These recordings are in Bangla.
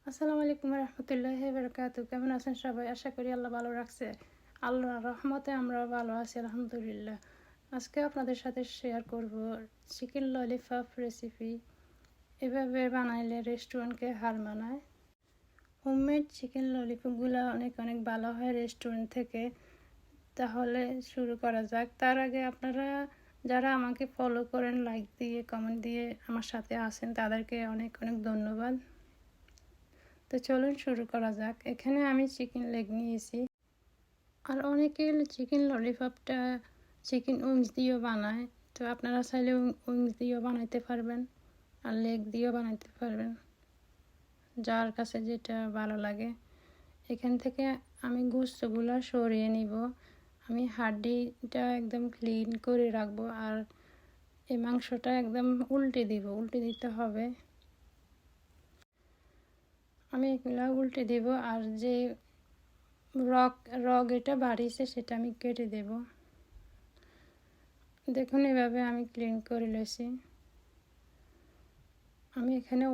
আসসালামু আলাইকুম রহমতুল্লাহি বারাকাতু। কেমন আছেন সবাই? আশা করি আল্লাহ ভালো রাখছে। আল্লাহর রহমতে আমরা ভালো আছি আলহামদুলিল্লাহ। আজকে আপনাদের সাথে শেয়ার করব চিকেন ললিপপ রেসিপি। এভাবে বানাইলে রেস্টুরেন্টকে হার মানায়। হোমমেড চিকেন ললিপপগুলো অনেক অনেক ভালো হয় রেস্টুরেন্ট থেকে। তাহলে শুরু করা যাক। তার আগে আপনারা যারা আমাকে ফলো করেন, লাইক দিয়ে কমেন্ট দিয়ে আমার সাথে আছেন, তাদেরকে অনেক অনেক ধন্যবাদ। তো চলুন শুরু করা যাক। এখানে আমি চিকেন লেগ নিয়েছি। আর অনেকে চিকেন ললিপপটা চিকেন উইংস দিয়েও বানায়। তো আপনারা চাইলে উইংস দিয়েও বানাইতে পারবেন, আর লেগ দিয়েও বানাইতে পারবেন, যার কাছে যেটা ভালো লাগে। এখান থেকে আমি গোস্তগুলো সরিয়ে নিব। আমি হাড্ডিটা একদম ক্লিন করে রাখবো, আর এই মাংসটা একদম উল্টে দিতে হবে। আমি এগুলো উল্টে দেব, আর যে রগ এটা বাড়িয়েছে সেটা আমি কেটে দেব। দেখুন এভাবে আমি ক্লিন করে লইছি। আমি এখানে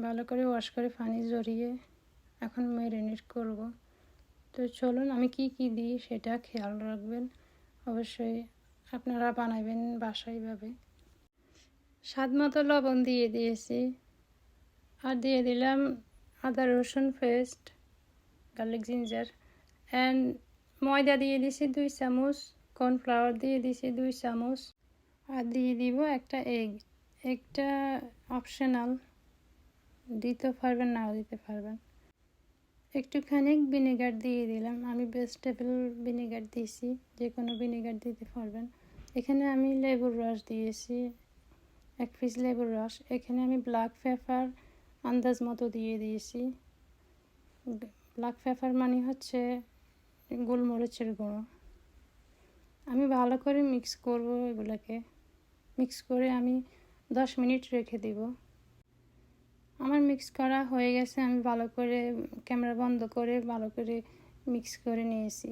ভালো করে ওয়াশ করে পানি ঝরিয়ে এখন ম্যারিনেট করব। তো চলুন আমি কি কি দিই সেটা খেয়াল রাখবেন। অবশ্যই আপনারা বানাবেন বাসায় এভাবে। স্বাদ মতো লবণ দিয়ে দিয়েছি, আর দিয়ে দিলাম আদা রসুন পেস্ট, গার্লিক জিঞ্জার, অ্যান্ড ময়দা দিয়ে দিয়েছি 2 চামচ, কর্নফ্লাওয়ার দিয়ে দিয়েছি 2 চামচ, আর দিয়ে দিব একটা এগ। এগটা অপশনাল, দিতে পারবেন নাও দিতে পারবেন। একটুখানি ভিনেগার দিয়ে দিলাম, আমি ভেজিটেবল ভিনেগার দিয়েছি, যে কোনো ভিনেগার দিতে পারবেন। এখানে আমি লেবুর রস দিয়েছি, 1 পিস লেবুর রস। এখানে আমি ব্ল্যাক পেপার আন্দাজ মতো দিয়ে দিয়েছি। ব্ল্যাক পেপার মানে হচ্ছে গোলমরিচের গুঁড়ো। আমি ভালো করে মিক্স করব এগুলোকে। মিক্স করে আমি 10 মিনিট রেখে দেব। আমার মিক্স করা হয়ে গেছে। আমি ভালো করে ক্যামেরা বন্ধ করে ভালো করে মিক্স করে নিয়েছি।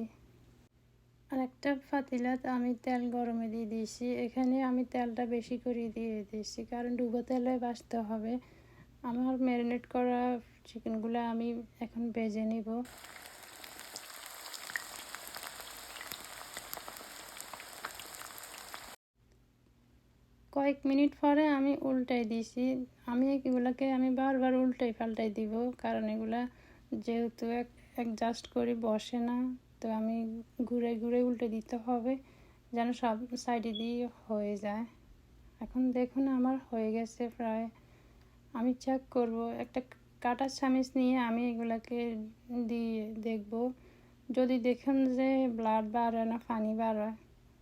আর একটা পাতিলাতে আমি তেল গরমে দিয়ে দিয়েছি। এখানে আমি তেলটা বেশি করে দিয়ে দিয়েছি, কারণ ডুবো তেলে ভাজতে হবে। আমার ম্যারিনেট করা চিকেনগুলো আমি এখন ভেজে নিব। কয়েক মিনিট পরে আমি উল্টাই দিয়েছি। এগুলোকে বারবার উল্টাই পাল্টাই দিব, কারণ এগুলা যেহেতু অ্যাডজাস্ট করে বসে না। তো আমি ঘুরে ঘুরে উল্টে দিতে হবে, যেন সব সাইডে দিয়ে হয়ে যায়। এখন দেখুন আমার হয়ে গেছে প্রায়। আমি চেক করব, একটা কাঁটা চামচ নিয়ে আমি এগুলাকে দিয়ে দেখব। যদি দেখুন যে ব্লাড বার হয় না, পানি বার হয়,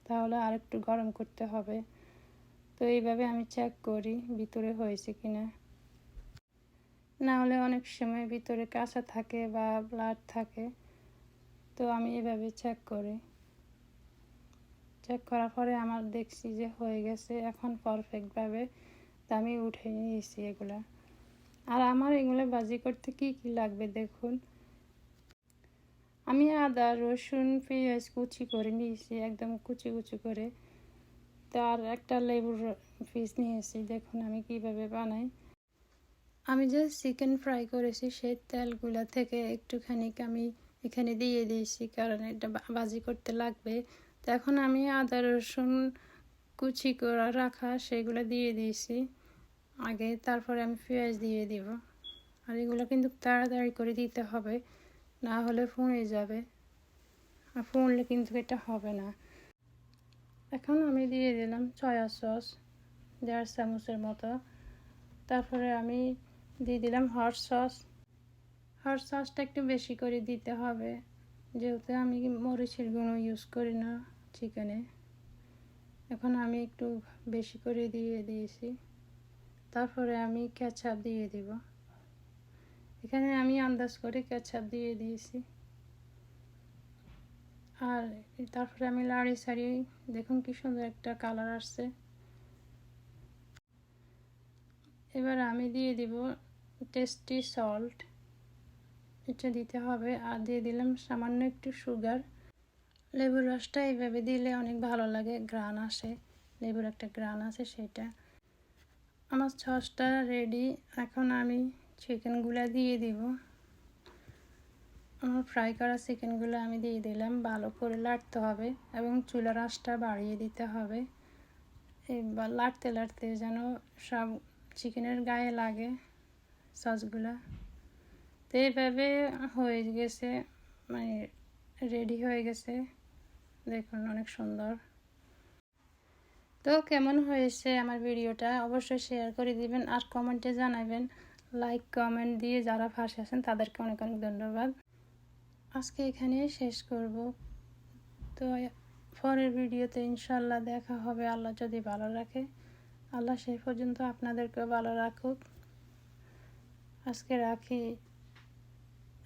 তাহলে আরেকটু গরম করতে হবে। তো এইভাবে আমি চেক করি ভিতরে হয়েছে কিনা। না হলে অনেক সময় ভিতরে কাঁচা থাকে বা ব্লাড থাকে। তো আমি এভাবে চেক করি। চেক করার পরে আমার দেখছি যে হয়ে গেছে এখন পারফেক্টভাবে। তা আমি উঠে নিয়েছি এগুলা। আর আমার এগুলো ভাজি করতে কি কি লাগবে দেখুন। আমি আদা রসুন পেঁয়াজ কুচি করে নিয়েছি, একদম কুচি কুচি করে। তার একটা লেবুর পিস নিয়েছি। দেখুন আমি কিভাবে বানাই। আমি যে চিকেন ফ্রাই করেছি সেই তেলগুলা থেকে একটুখানি আমি এখানে দিয়ে দিয়েছি, কারণ এটা ভাজি করতে লাগবে। তো এখন আমি আদা রসুন কুচি করে রাখা সেগুলো দিয়ে দিয়েছি আগে, তারপরে আমি পেঁয়াজ দিয়ে দিব। আর এগুলো কিন্তু তাড়াতাড়ি করে দিতে হবে, না হলে ফুঁড়ে যাবে, আর ফুঁড়লে কিন্তু এটা হবে না। এখন আমি দিয়ে দিলাম সয়া সস 1.5 চামচের মতো। তারপরে আমি দিয়ে দিলাম হট সসটা একটু বেশি করে দিতে হবে, যেহেতু আমি মরিচের গুঁড়ো ইউজ করি না চিকেনে। এখন আমি একটু বেশি করে দিয়ে দিয়েছি। তারপরে আমি কেচাপ দিয়ে দিব। এখানে আমি আন্দাজ করে কেচাপ দিয়ে দিয়েছি। আর তারপরে আমি লাড়ি ছাড়িয়ে দেখুন কি সুন্দর একটা কালার আসছে। এবার আমি দিয়ে দিব টেস্টি সল্ট, এটা দিতে হবে। আর দিয়ে দিলাম সামান্য একটু সুগার। লেবুর রসটা এইভাবে দিলে অনেক ভালো লাগে, ঘ্রাণ আসে, লেবুর একটা ঘ্রাণ আছে সেটা। আমার সসটা রেডি। এখন আমি চিকেনগুলো দিয়ে দিব। আমার ফ্রাই করা চিকেনগুলো আমি দিয়ে দিলাম। ভালো করে লাড়তে হবে এবং চুলার আঁচটা বাড়িয়ে দিতে হবে। এবার লাড়তে লাড়তে যেন সব চিকেনের গায়ে লাগে সসগুলা। তো এইভাবে হয়ে গেছে, মানে রেডি হয়ে গেছে। দেখুন অনেক সুন্দর। তো কেমন হয়েছে আমার ভিডিওটা অবশ্যই শেয়ার করে দিবেন আর কমেন্টে জানাবেন। লাইক কমেন্ট দিয়ে যারা ফাঁসে আছেন তাদেরকে অনেক অনেক ধন্যবাদ। আজকে এখানে শেষ করব। তো পরের ভিডিওতে ইনশাল্লাহ দেখা হবে, আল্লাহ যদি ভালো রাখে। আল্লাহ সেই পর্যন্ত আপনাদেরকেও ভালো রাখুক। আজকে রাখি।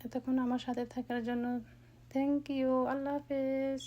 এতক্ষণ আমার সাথে থাকার জন্য থ্যাংক ইউ। আল্লাহ হাফেজ।